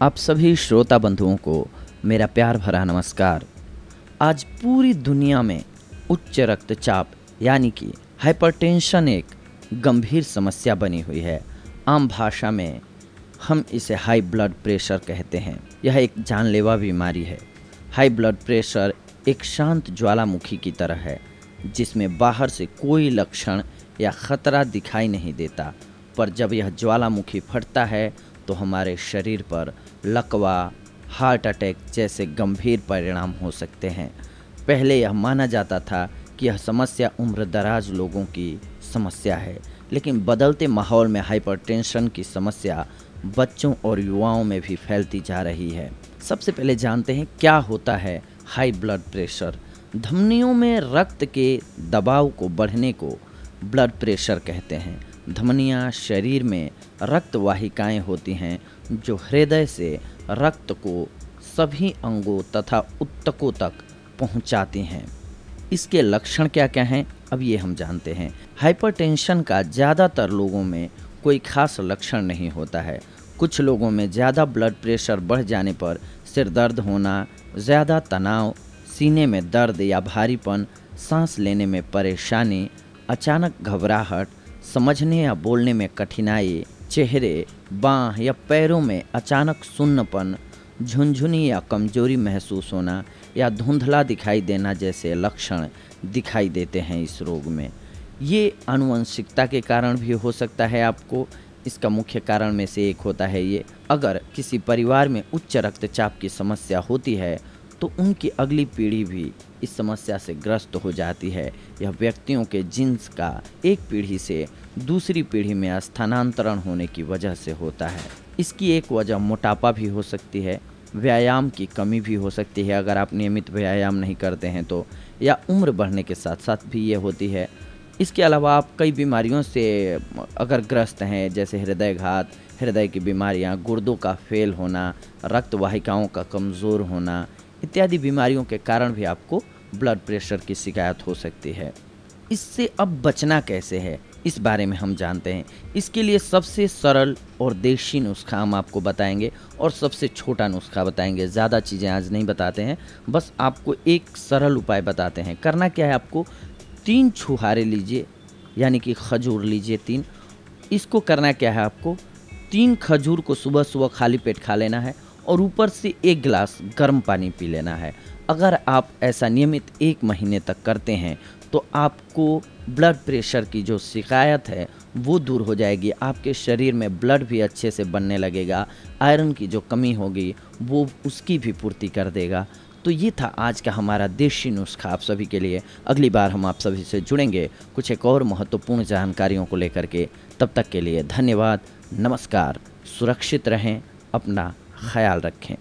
आप सभी श्रोता बंधुओं को मेरा प्यार भरा नमस्कार। आज पूरी दुनिया में उच्च रक्तचाप यानी कि हाइपरटेंशन एक गंभीर समस्या बनी हुई है। आम भाषा में हम इसे हाई ब्लड प्रेशर कहते हैं। यह एक जानलेवा बीमारी है। हाई ब्लड प्रेशर एक शांत ज्वालामुखी की तरह है जिसमें बाहर से कोई लक्षण या खतरा दिखाई नहीं देता, पर जब यह ज्वालामुखी फटता है तो हमारे शरीर पर लकवा, हार्ट अटैक जैसे गंभीर परिणाम हो सकते हैं। पहले यह माना जाता था कि यह समस्या उम्रदराज लोगों की समस्या है, लेकिन बदलते माहौल में हाइपरटेंशन की समस्या बच्चों और युवाओं में भी फैलती जा रही है। सबसे पहले जानते हैं क्या होता है हाई ब्लड प्रेशर। धमनियों में रक्त के दबाव को बढ़ने को ब्लड प्रेशर कहते हैं। धमनियाँ शरीर में रक्त वाहिकाएँ होती हैं जो हृदय से रक्त को सभी अंगों तथा ऊतकों तक पहुंचाती हैं। इसके लक्षण क्या क्या हैं, अब ये हम जानते हैं। हाइपरटेंशन का ज़्यादातर लोगों में कोई खास लक्षण नहीं होता है। कुछ लोगों में ज़्यादा ब्लड प्रेशर बढ़ जाने पर सिर दर्द होना, ज़्यादा तनाव, सीने में दर्द या भारीपन, सांस लेने में परेशानी, अचानक घबराहट, समझने या बोलने में कठिनाई, चेहरे, बाँह या पैरों में अचानक सुन्नपन, झुनझुनी या कमजोरी महसूस होना या धुंधला दिखाई देना जैसे लक्षण दिखाई देते हैं इस रोग में। ये आनुवंशिकता के कारण भी हो सकता है आपको। इसका मुख्य कारण में से एक होता है ये, अगर किसी परिवार में उच्च रक्तचाप की समस्या होती है तो उनकी अगली पीढ़ी भी इस समस्या से ग्रस्त हो जाती है। यह व्यक्तियों के जीन्स का एक पीढ़ी से दूसरी पीढ़ी में स्थानांतरण होने की वजह से होता है। इसकी एक वजह मोटापा भी हो सकती है, व्यायाम की कमी भी हो सकती है अगर आप नियमित व्यायाम नहीं करते हैं तो, या उम्र बढ़ने के साथ साथ भी ये होती है। इसके अलावा आप कई बीमारियों से अगर ग्रस्त हैं, जैसे हृदयघात, हृदय की बीमारियाँ, गुर्दों का फेल होना, रक्त वाहिकाओं का कमज़ोर होना इत्यादि बीमारियों के कारण भी आपको ब्लड प्रेशर की शिकायत हो सकती है। इससे अब बचना कैसे है, इस बारे में हम जानते हैं। इसके लिए सबसे सरल और देशी नुस्खा हम आपको बताएंगे और सबसे छोटा नुस्खा बताएंगे। ज़्यादा चीज़ें आज नहीं बताते हैं, बस आपको एक सरल उपाय बताते हैं। करना क्या है, आपको 3 छुहारे लीजिए, यानी कि खजूर लीजिए 3। इसको करना क्या है, आपको 3 खजूर को सुबह सुबह खाली पेट खा लेना है और ऊपर से 1 गिलास गर्म पानी पी लेना है। अगर आप ऐसा नियमित 1 महीने तक करते हैं तो आपको ब्लड प्रेशर की जो शिकायत है वो दूर हो जाएगी। आपके शरीर में ब्लड भी अच्छे से बनने लगेगा, आयरन की जो कमी होगी वो उसकी भी पूर्ति कर देगा। तो ये था आज का हमारा देशी नुस्खा आप सभी के लिए। अगली बार हम आप सभी से जुड़ेंगे कुछ एक और महत्वपूर्ण जानकारियों को लेकर के। तब तक के लिए धन्यवाद, नमस्कार, सुरक्षित रहें, अपना ख्याल रखें।